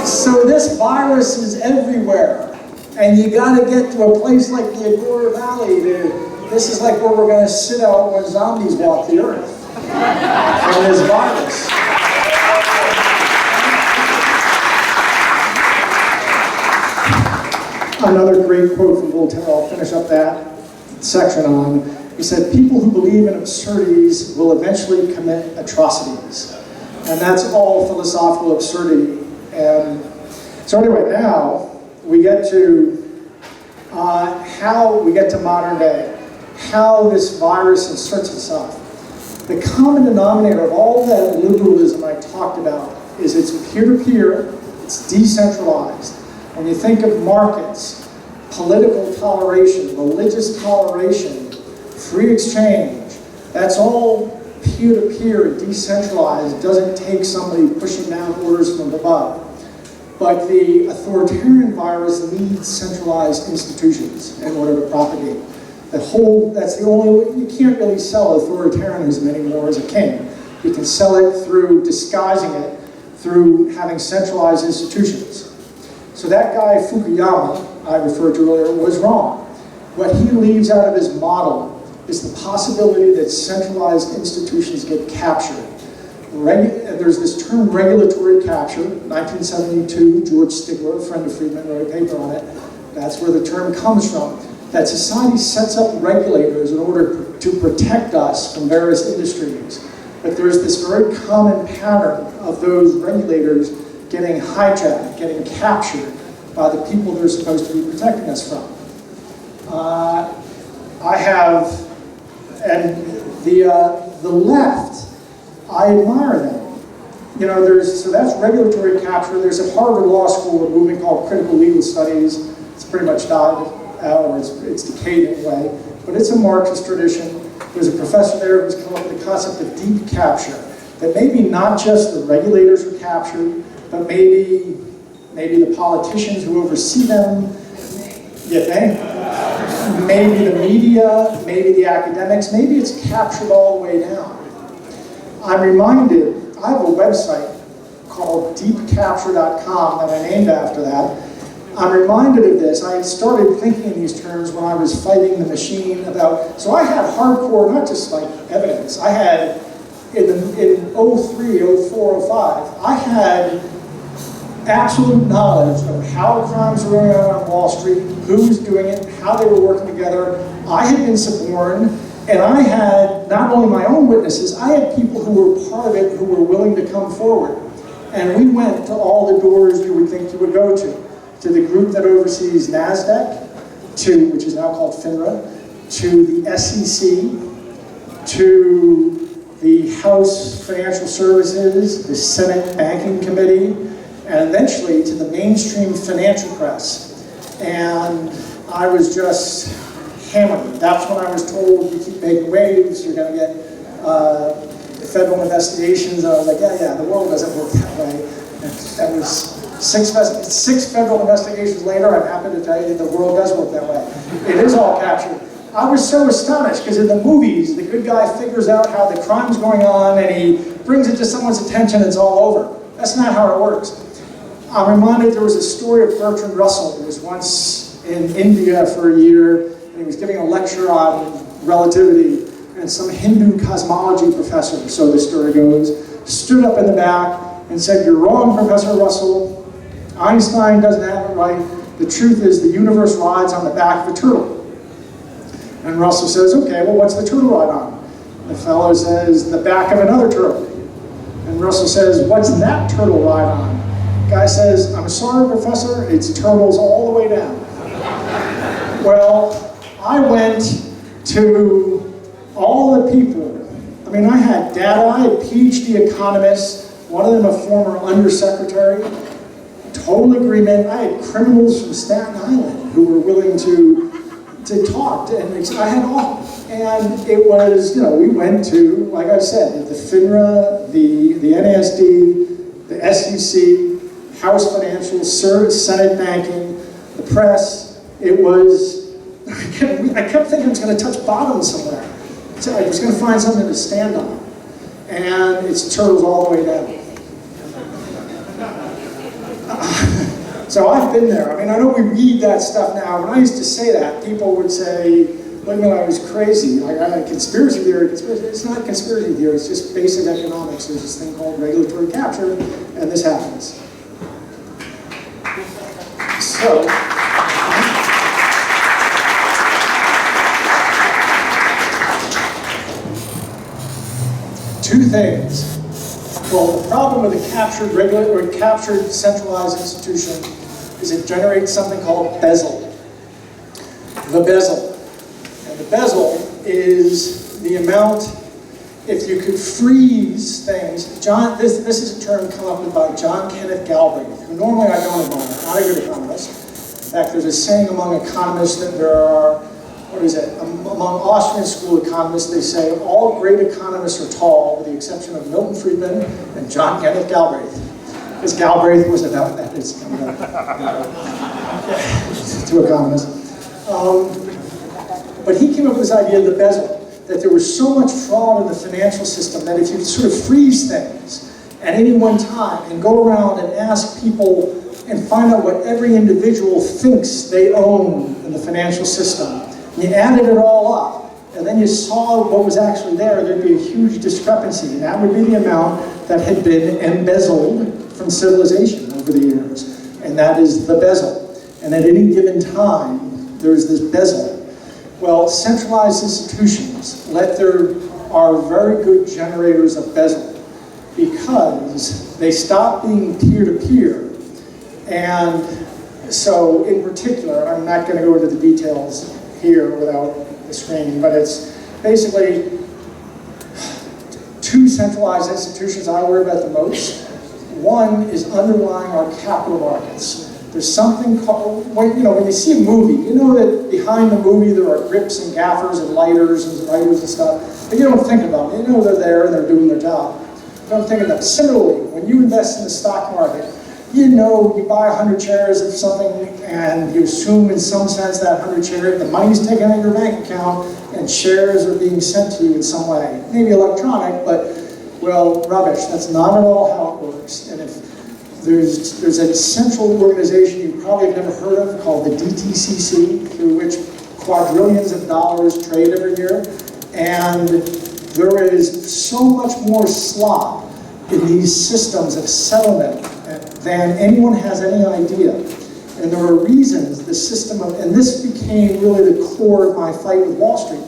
So this virus is everywhere, and you got to get to a place like the Agora Valley. This is like where we're going to sit out when zombies walk the earth from this virus. Another great quote from Voltaire, I'll finish up that section on. He said, people who believe in absurdities will eventually commit atrocities. And that's all philosophical absurdity. And so anyway, now we get to how we get to modern day, how this virus inserts itself. The common denominator of all that liberalism I talked about is it's peer-to-peer, it's decentralized. When you think of markets, political toleration, religious toleration, free exchange, that's all peer-to-peer and decentralized. It doesn't take somebody pushing down orders from above. But the authoritarian virus needs centralized institutions in order to propagate. That's the only way. You can't really sell authoritarianism anymore as a king. You can sell it through disguising it, through having centralized institutions. So that guy, Fukuyama, I referred to earlier, was wrong. What he leaves out of his model is the possibility that centralized institutions get captured. There's this term regulatory capture. 1972, George Stigler, a friend of Friedman, wrote a paper on it. That's where the term comes from. That society sets up regulators in order to protect us from various industries. But there's this very common pattern of those regulators getting hijacked, getting captured by the people they're supposed to be protecting us from. The left, I admire them. You know, so that's regulatory capture. There's at Harvard Law School a movement called critical legal studies. It's pretty much died out, or it's decayed anyway, but it's a Marxist tradition. There's a professor there who's come up with the concept of deep capture, that maybe not just the regulators are captured, but maybe the politicians who oversee them, you think? Maybe the media, maybe the academics, maybe it's captured all the way down. I'm reminded, I have a website called deepcapture.com that I named after that. I'm reminded of this. I had started thinking in these terms when I was fighting the machine about, so I had hardcore, not just like evidence, I had in 03, 04, 05, I had absolute knowledge of how crimes were going on Wall Street, who was doing it, how they were working together. I had been suborned, and I had not only my own witnesses, I had people who were part of it who were willing to come forward. And we went to all the doors you would think you would go to the group that oversees NASDAQ, which is now called FINRA, to the SEC, to the House Financial Services, the Senate Banking Committee, and eventually to the mainstream financial press. And I was just hammered. That's when I was told, you keep making waves, you're going to get federal investigations. I was like, yeah, the world doesn't work that way. And that was six federal investigations later, I'm happy to tell you that the world does work that way. It is all captured. I was so astonished, because in the movies, the good guy figures out how the crime's going on, and he brings it to someone's attention, and it's all over. That's not how it works. I'm reminded there was a story of Bertrand Russell, who was once in India for a year, and he was giving a lecture on relativity, and some Hindu cosmology professor, so the story goes, stood up in the back and said, "You're wrong, Professor Russell. Einstein doesn't have it right. The truth is the universe rides on the back of a turtle." And Russell says, "Okay, well, what's the turtle ride on?" The fellow says, "The back of another turtle." And Russell says, "What's that turtle ride on?" The guy says, "I'm sorry, Professor, it's turtles all the way down." Well, I went to all the people. I mean, I had data, I had PhD economists, one of them a former undersecretary, total agreement. I had criminals from Staten Island who were willing to talk, and I had all. And it was, we went to, like I said, the FINRA, the NASD, the SEC, House Financial Service, Senate Banking, the press. It was, I kept thinking I was going to touch bottom somewhere. So I was going to find something to stand on. And it's turtles all the way down. So I've been there. I mean, I know we read that stuff now. When I used to say that, people would say, look, I was crazy. Like, I had a conspiracy theory. It's not conspiracy theory. It's just basic economics. There's this thing called regulatory capture, and this happens. So, two things. Well, the problem with a captured centralized institution is it generates something called bezel. The bezel. And the bezel is the amount, if you could freeze things. This is a term come up with by John Kenneth Galbraith, who normally I don't admire, not a good economist. In fact, there's a saying among economists that there are, among Austrian school economists, they say all great economists are tall, with the exception of Milton Friedman and John Kenneth Galbraith. Because Galbraith was about that. It's two economists. But he came up with this idea of the bezel, that there was so much fraud in the financial system that if you sort of freeze things at any one time and go around and ask people and find out what every individual thinks they own in the financial system, you added it all up, and then you saw what was actually there, there'd be a huge discrepancy. And that would be the amount that had been embezzled from civilization over the years. And that is the bezel. And at any given time, there's this bezel. Well, centralized institutions are very good generators of bezel because they stop being peer-to-peer. And so, in particular, I'm not going to go into the details here without the screen, but it's basically two centralized institutions I worry about the most. One is underlying our capital markets. There's something called, when you see a movie, you know that behind the movie there are grips and gaffers and lighters and writers and stuff, but you don't think about them. You know they're there and they're doing their job. You don't think of them. Similarly, when you invest in the stock market, you buy 100 shares of something and you assume in some sense that 100 shares, the money's taken out of your bank account and shares are being sent to you in some way. Maybe electronic, but, well, rubbish. That's not at all how it works. And if there's a central organization you probably have never heard of called the DTCC, through which quadrillions of dollars trade every year. And there is so much more slop in these systems of settlement than anyone has any idea. And there are reasons the system of, and this became really the core of my fight with Wall Street.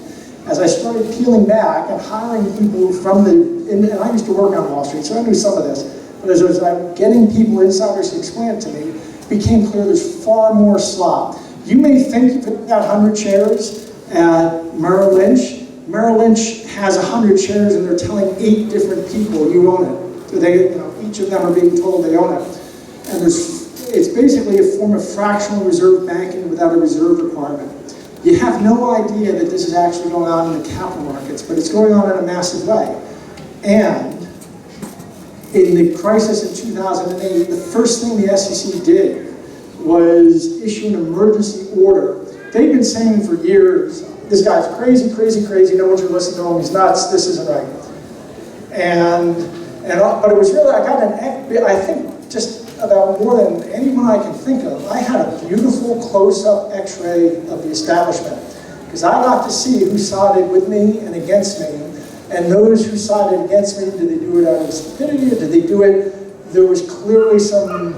As I started peeling back and hiring people from and I used to work on Wall Street, so I knew some of this, but as I was getting people, insiders to explain it to me, it became clear there's far more slop. You may think you've got 100 shares at Merrill Lynch. Merrill Lynch has 100 shares and they're telling 8 different people you own it. So they, each of them are being told they own it. And it's basically a form of fractional reserve banking without a reserve requirement. You have no idea that this is actually going on in the capital markets, but it's going on in a massive way. And in the crisis in 2008, the first thing the SEC did was issue an emergency order. They've been saying for years, this guy's crazy, crazy, crazy, no one should listen to him, he's nuts, this isn't right. But it was really, I think just about more than anyone I can think of, I had a beautiful close-up x-ray of the establishment. Because I got to see who sided with me and against me, and those who sided against me, did they do it out of stupidity, or did they do it, there was clearly some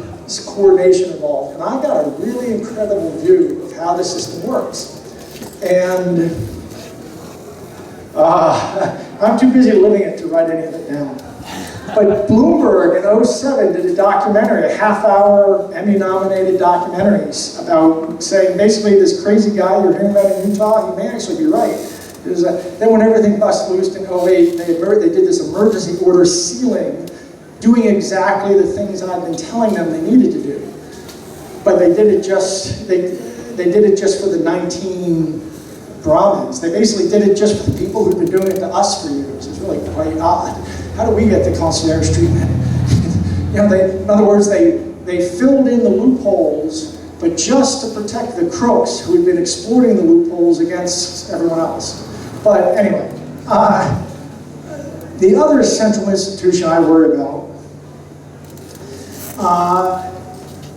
coordination involved. And I got a really incredible view of how the system works. And I'm too busy living it to write any of it down. But Bloomberg in 2007 did a documentary, a half-hour Emmy-nominated documentaries about saying basically this crazy guy you're hearing about in Utah, he may actually be right. Then when everything bust loose in 2008, they did this emergency order sealing, doing exactly the things I've been telling them they needed to do. But they did it just, they did it just for the 19 Brahmins. They basically did it just for the people who've been doing it to us for years. It's really quite odd. How do we get the concierge treatment? In other words, they filled in the loopholes, but just to protect the crooks who had been exploiting the loopholes against everyone else. But anyway, the other central institution I worry about,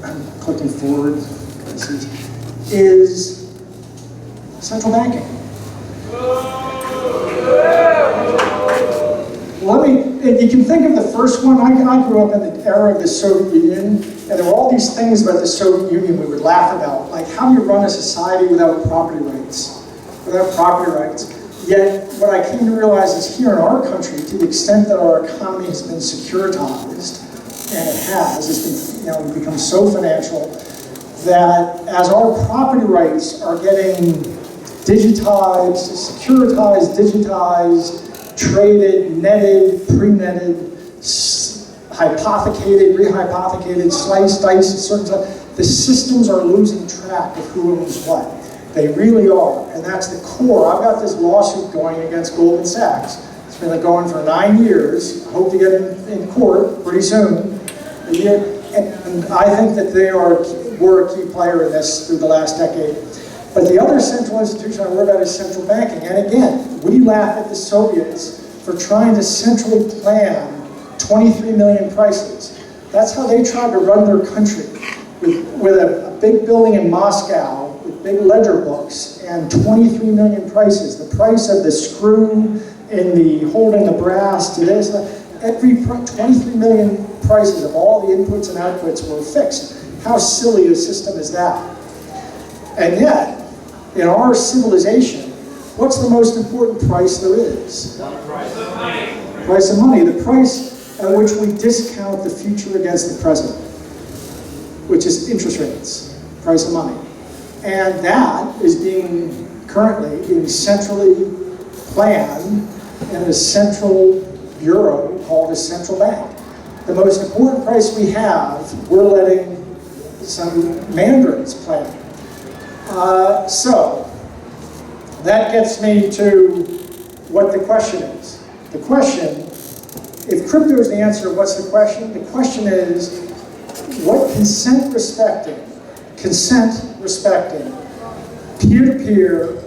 I'm clicking forward, is central banking. You can think of the first one. I grew up in the era of the Soviet Union, and there were all these things about the Soviet Union we would laugh about, like how do you run a society without property rights? Without property rights. Yet, what I came to realize is here in our country, to the extent that our economy has been securitized, and it has, it's been, we've become so financial, that as our property rights are getting digitized, securitized, digitized, traded, netted, pre-netted, hypothecated, rehypothecated, sliced, diced, certain stuff, the systems are losing track of who owns what. They really are, and that's the core. I've got this lawsuit going against Goldman Sachs. It's been going for 9 years. I hope to get it in court pretty soon. And I think that were a key player in this through the last decade. But the other central institution I worry about is central banking. And again, we laugh at the Soviets for trying to centrally plan 23 million prices. That's how they tried to run their country, with a big building in Moscow, with big ledger books, and 23 million prices. The price of the screw in the holding the brass to this, every 23 million prices of all the inputs and outputs were fixed. How silly a system is that? And yet, in our civilization, what's the most important price there is? Price of money. Price of money. The price at which we discount the future against the present, which is interest rates. Price of money. And that is currently being centrally planned in a central bureau called a central bank. The most important price we have, we're letting some mandarins plan. So, that gets me to what the question is. The question, if crypto is the answer, what's the question? The question is, what consent respecting, peer-to-peer,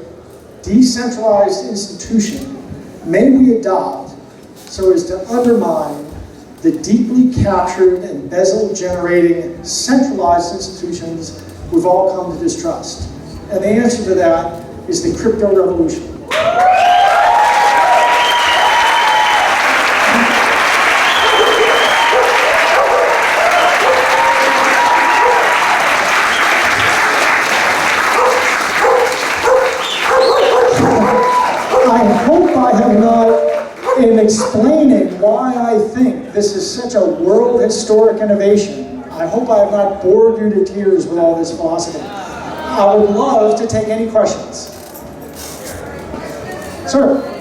decentralized institution may we adopt so as to undermine the deeply captured, embezzle-generating, centralized institutions we've all come to distrust? And the answer to that is the crypto revolution. I think this is such a world historic innovation. I hope I have not bored you to tears with all this philosophy. I would love to take any questions. Sir?